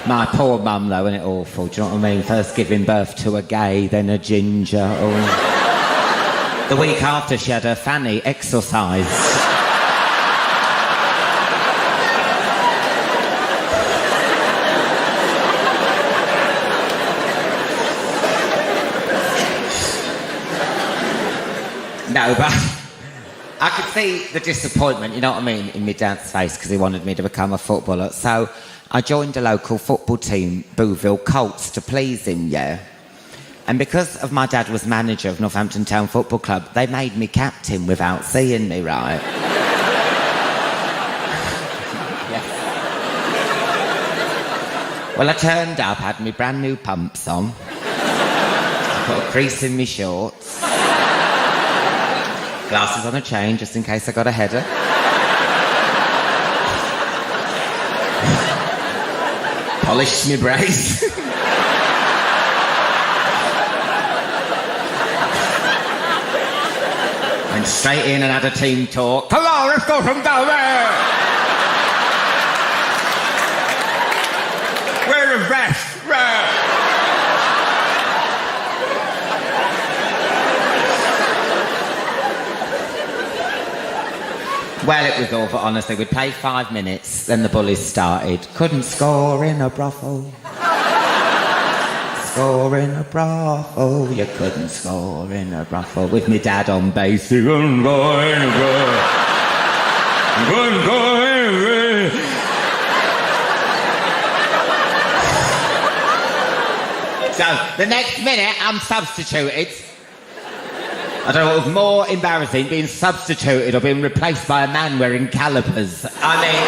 My poor mum, though, isn't it awful? Do you know what I mean? First giving birth to a gay, then a ginger. Oh. The week after, she had her fanny exorcised. No, but I could see the disappointment, you know what I mean, in my dad's face because he wanted me to become a footballer. So I joined a local football team, Booville Colts, to please him, yeah. And because of my dad was manager of Northampton Town Football Club, they made me captain without seeing me, right? Yes. Well, I turned up, had me brand new pumps on, I put a crease in me shorts, glasses on a chain just in case I got a header. Polished me brace. Went straight in and had a team talk. Come on, let's go from down there. Where's the rest? Well, it was awful, honestly. We'd play 5 minutes, then the bullies started. Couldn't score in a brothel. Score in a brothel. You couldn't score in a brothel. With me dad on bass. You couldn't score in a brothel. You couldn't score in a brothel. So, the next minute, I'm substituted. I don't know what was more embarrassing, being substituted or being replaced by a man wearing calipers. I mean...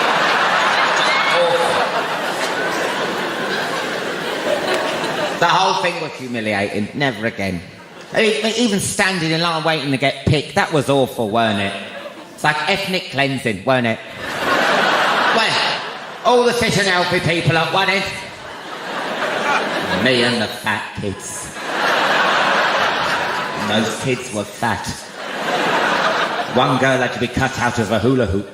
The whole thing was humiliating. Never again. Even standing in line waiting to get picked, that was awful, weren't it? It's like ethnic cleansing, weren't it? Well, all the fit and healthy people at one end. Me and the fat kids. Those kids were fat. One girl had to be cut out of a hula hoop.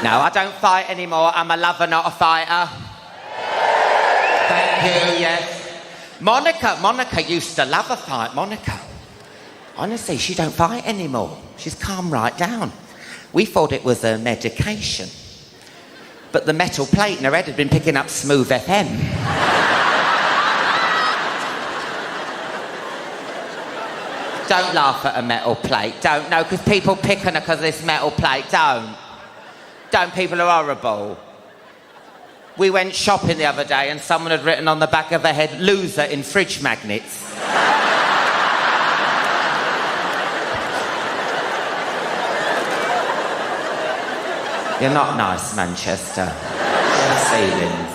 No, I don't fight anymore. I'm a lover, not a fighter. Thank you, yes. Monica used to love a fight, Monica. Honestly, she don't fight anymore. She's calmed right down. We thought it was a medication. But the metal plate in her head had been picking up smooth FM. Don't laugh at a metal plate. Don't, no, because people pick on her because of this metal plate. Don't. Don't, people are horrible. We went shopping the other day and someone had written on the back of her head, loser in fridge magnets. You're not nice, Manchester. Ceilings.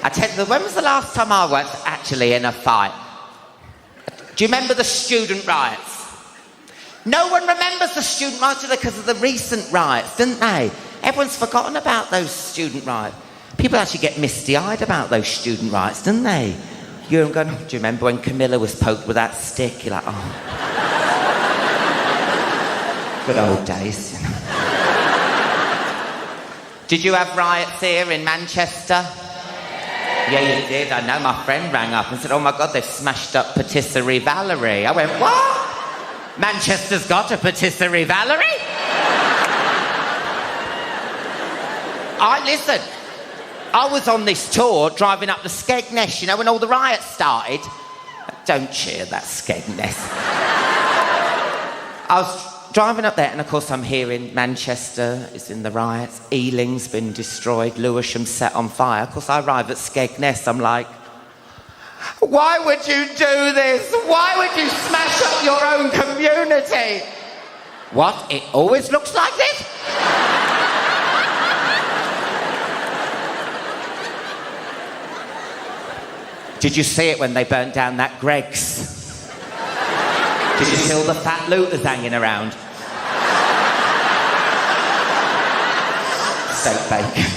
I tell you, when was the last time I was actually in a fight? Do you remember the student riots? No one remembers the student riots because of the recent riots, didn't they? Everyone's forgotten about those student riots. People actually get misty-eyed about those student riots, didn't they? You're going, oh, do you remember when Camilla was poked with that stick? You're like, oh. Good old days, you know. Did you have riots here in Manchester? Yeah, you did. I know. My friend rang up and said, oh my God, they've smashed up Patisserie Valerie. I went, what? Manchester's got a Patisserie Valerie? Listen, I was on this tour driving up the Skegness, you know, when all the riots started. Don't cheer, that Skegness. I was driving up there, and of course I'm here in Manchester, it's in the riots, Ealing's been destroyed, Lewisham's set on fire. Of course I arrive at Skegness, I'm like, why would you do this? Why would you smash up your own community? What, it always looks like this? Did you see it when they burnt down that Greggs? Did you see all the fat looters hanging around? Steak bacon.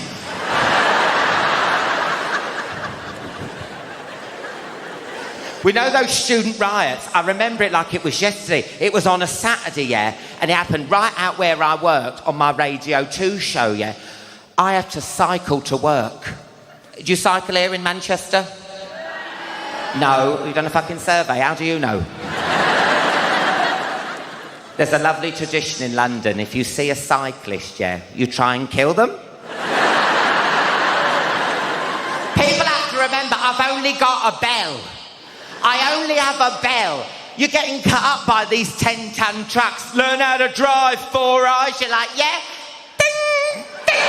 We know those student riots. I remember it like it was yesterday. It was on a Saturday, yeah, and it happened right out where I worked on my Radio 2 show, yeah. I had to cycle to work. Do you cycle here in Manchester? No, you've done a fucking survey. How do you know? There's a lovely tradition in London. If you see a cyclist, yeah, you try and kill them. People have to remember, I've only got a bell. I only have a bell. You're getting cut up by these 10-ton trucks. Learn how to drive, Four Eyes. You're like, yeah? Ding, ding, ding.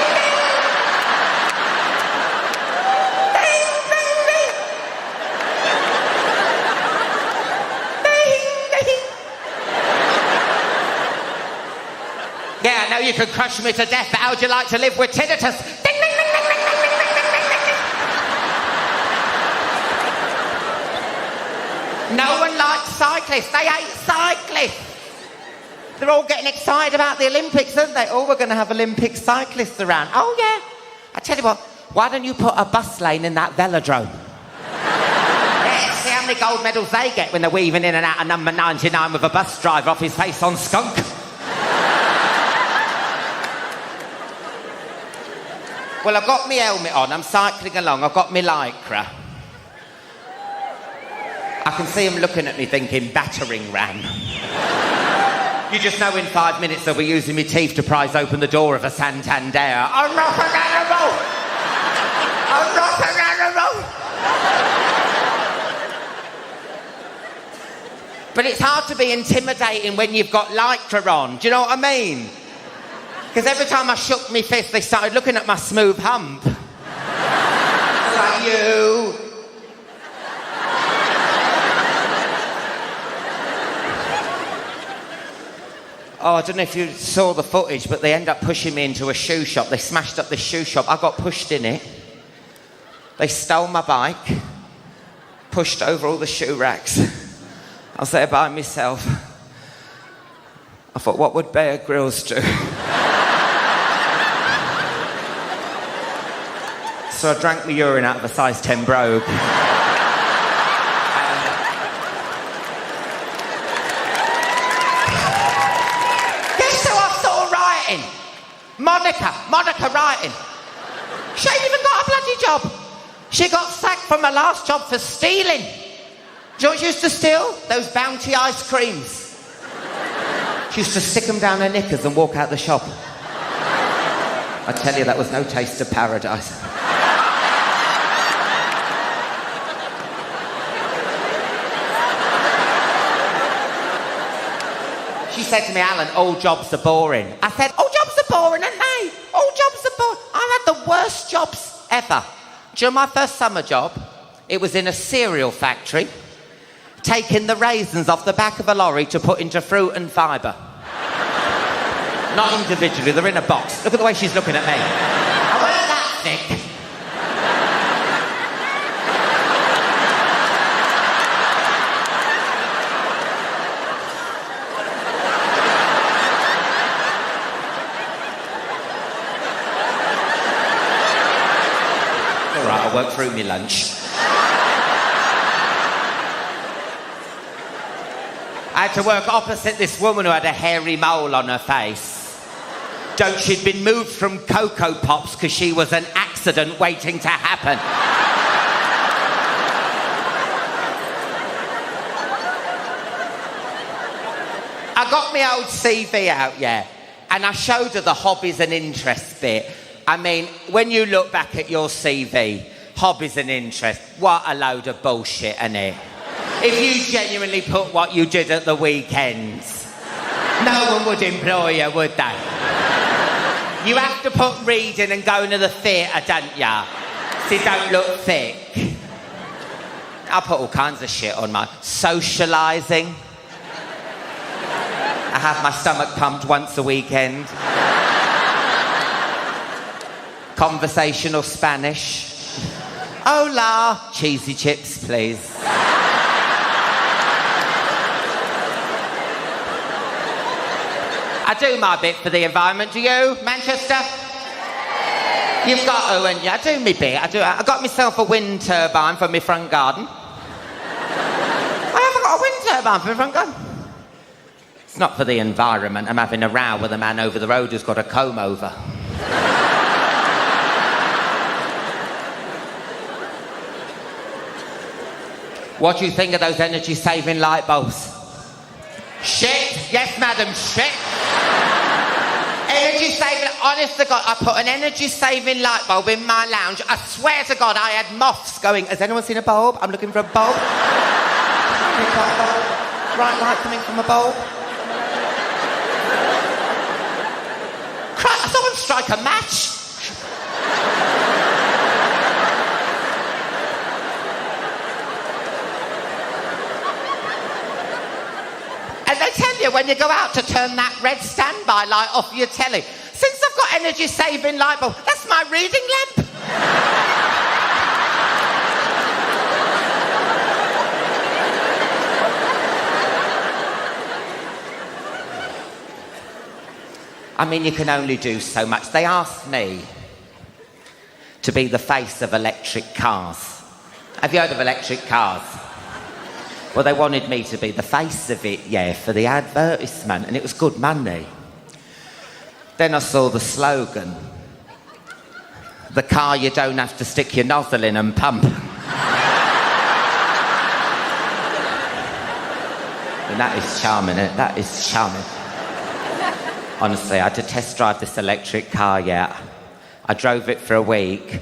Ding, ding, ding. Ding, ding. Yeah, I know you could crush me to death, but how'd you like to live with tinnitus? Ding, ding, ding, ding, ding, ding, ding, ding, ding, ding, ding. No one likes cyclists. They hate cyclists. They're all getting excited about the Olympics, aren't they? Oh, we're going to have Olympic cyclists around. Oh, yeah. I tell you what, why don't you put a bus lane in that velodrome? Yeah, see how many gold medals they get when they're weaving in and out of number 99 with a bus driver off his face on skunk. Well, I've got my helmet on. I'm cycling along. I've got my lycra. I can see him looking at me thinking, battering ram. You just know in 5 minutes they'll be using my teeth to prise open the door of a Santander. I'm not an animal! I'm not an animal! But it's hard to be intimidating when you've got lycra on. Do you know what I mean? Because every time I shook my fist, they started looking at my smooth hump. Like you. Oh, I don't know if you saw the footage, but they end up pushing me into a shoe shop. They smashed up this shoe shop. I got pushed in it. They stole my bike, pushed over all the shoe racks. I was there by myself. I thought, what would Bear Grylls do? So I drank my urine out of a size 10 brogue. Monica writing. She ain't even got a bloody job. She got sacked from her last job for stealing. Do you know what she used to steal? Those Bounty ice creams. She used to stick them down her knickers and walk out the shop. I tell you, that was no taste of paradise. She said to me, Alan, all jobs are boring. I said, all jobs are boring, aren't they? All jobs are boring. I've had the worst jobs ever. Do you know my first summer job? It was in a cereal factory, taking the raisins off the back of a lorry to put into fruit and fibre. Not individually, they're in a box. Look at the way she's looking at me. I weren't that thick. I worked through my lunch. I had to work opposite this woman who had a hairy mole on her face. She'd been moved from Cocoa Pops because she was an accident waiting to happen. I got my old CV out, yeah, and I showed her the hobbies and interests bit. I mean, when you look back at your CV, hobbies and interests, what a load of bullshit, innit? If you genuinely put what you did at the weekends, no one would employ you, would they? You have to put reading and going to the theatre, don't ya? So you don't look thick. I put all kinds of shit on my socialising. I have my stomach pumped once a weekend. Conversational Spanish. Hola. Cheesy chips, please. I do my bit for the environment. Do you, Manchester? You've got to, and I do my bit. I got myself a wind turbine for my front garden. mobile phone front gone. It's not for the environment. I'm having a row with a man over the road who's got a comb over. What do you think of those energy-saving light bulbs? Shit. Yes, madam, shit. Energy-saving... Honest to God, I put an energy-saving light bulb in my lounge. I swear to God, I had moths going, has anyone seen a bulb? I'm looking for a bulb. Bright light coming from a bulb. Christ, someone strike a match. And they tell you when you go out to turn that red standby light off your telly. Since I've got energy-saving light bulb, that's my reading lamp. I mean, you can only do so much. They asked me to be the face of electric cars. Have you heard of electric cars? Well, they wanted me to be the face of it, yeah, for the advertisement, and it was good money. Then I saw the slogan, the car you don't have to stick your nozzle in and pump. And that is charming, isn't it? That is charming. Honestly, I had to test drive this electric car, yeah. I drove it for a week.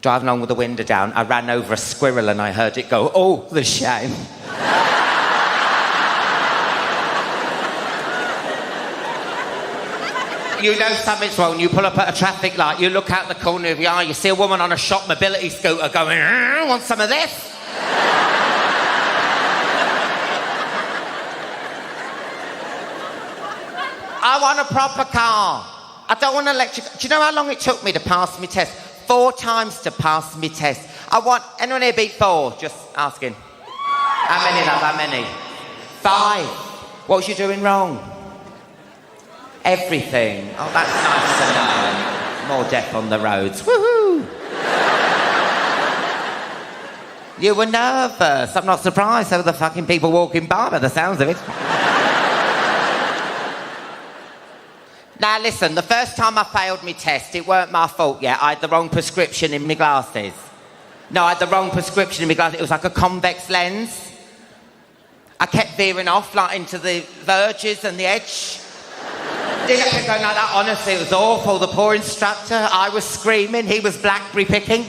Driving along with the window down, I ran over a squirrel and I heard it go, oh, the shame. You know something's wrong. You pull up at a traffic light, you look out the corner of your eye, you see a woman on a shop mobility scooter going, want some of this? I want a proper car. I don't want an electric... Do you know how long it took me to pass my test? 4 times to pass my test. I want... Anyone here beat 4? Just asking. How many, love? How many? 5. What was you doing wrong? Everything. Oh, that's nice to know. More death on the roads. Woohoo! You were nervous. I'm not surprised. There were the fucking people walking by the sounds of it. Now, listen, the first time I failed my test, it weren't my fault yet. I had the wrong prescription in my glasses. No, I had the wrong prescription in my glasses. It was like a convex lens. I kept veering off, like, into the verges and the edge. I kept going like that. Honestly, it was awful. The poor instructor, I was screaming. He was blackberry picking.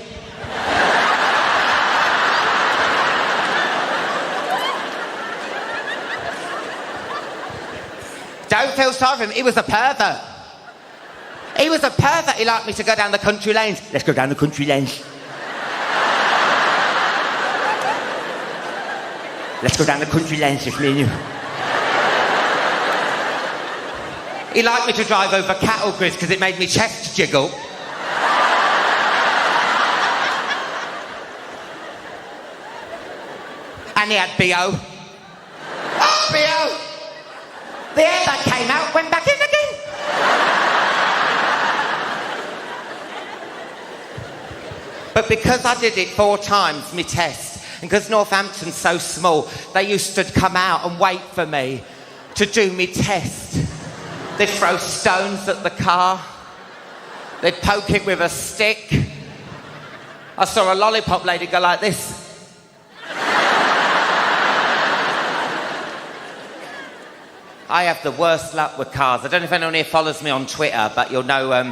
Don't feel sorry for him. He was a pervert. He was a pervert. He liked me to go down the country lanes. Let's go down the country lanes. Let's go down the country lanes, just me and you. He liked me to drive over cattle grids because it made me chest jiggle. And he had B.O. Oh, B.O. The air that came out went back in again. But because I did it 4 times, my test, and because Northampton's so small, they used to come out and wait for me to do me test. They'd throw stones at the car. They'd poke it with a stick. I saw a lollipop lady go like this. I have the worst luck with cars. I don't know if anyone here follows me on Twitter, but you'll know... Oh,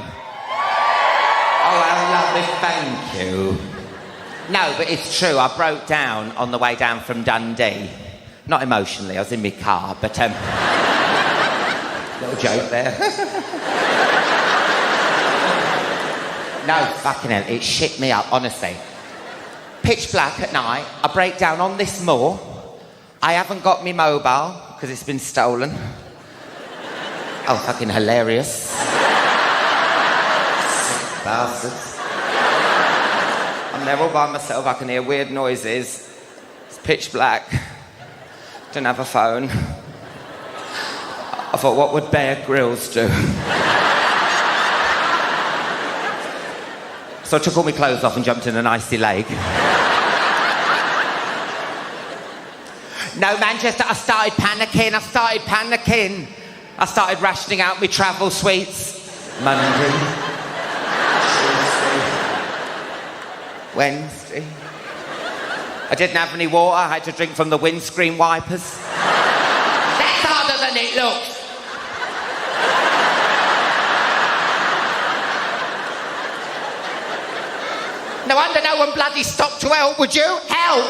how lovely, thank you. No, but it's true. I broke down on the way down from Dundee. Not emotionally, I was in my car, but... little joke there. No, fucking hell, it shit me up, honestly. Pitch black at night, I break down on this moor. I haven't got me mobile, because it's been stolen. Oh, fucking hilarious. Sick bastards. I'm there all by myself, I can hear weird noises. It's pitch black. Don't have a phone. I thought, what would Bear Grylls do? So I took all my clothes off and jumped in an icy lake. No, Manchester, I started panicking. I started rationing out my travel sweets. Monday, Tuesday, Wednesday. I didn't have any water. I had to drink from the windscreen wipers. That's harder than it looks. No wonder no one bloody stopped to help, would you? Help!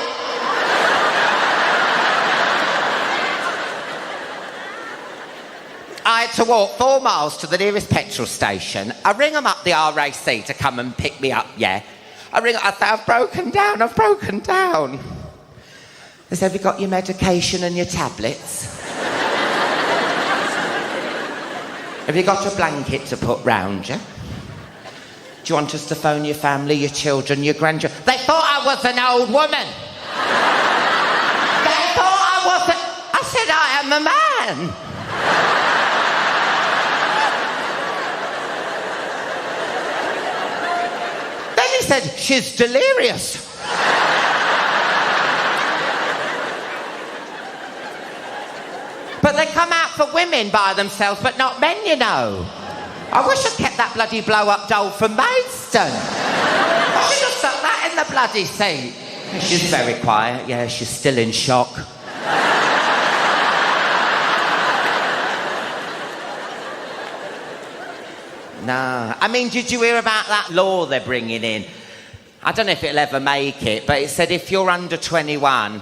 I had to walk 4 miles to the nearest petrol station. I ring them up, the RAC, to come and pick me up, yeah. I ring up, I say, I've broken down. They say, have you got your medication and your tablets? Have you got a blanket to put round you? Do you want us to phone your family, your children, your grandchildren? They thought I was an old woman. They thought I wasn't... I said, I am a man. Then he said, she's delirious. But they come out for women by themselves, but not men, you know. I wish I'd kept that bloody blow-up doll from Maidstone. I should have stuck that in the bloody seat. She's very quiet, yeah, she's still in shock. No. I mean, did you hear about that law they're bringing in? I don't know if it'll ever make it, but it said if you're under 21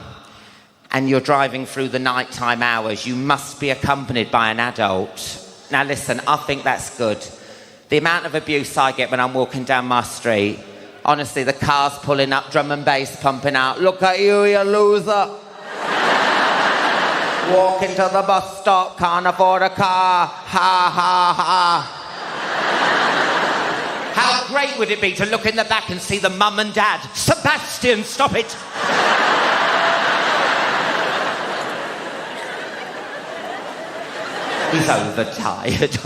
and you're driving through the nighttime hours, you must be accompanied by an adult. Now listen, I think that's good. The amount of abuse I get when I'm walking down my street, honestly, the car's pulling up, drum and bass pumping out. Look at you, you loser. Walking to the bus stop, can't afford a car. Ha, ha, ha. How great would it be to look in the back and see the mum and dad? Sebastian, stop it. He's overtired.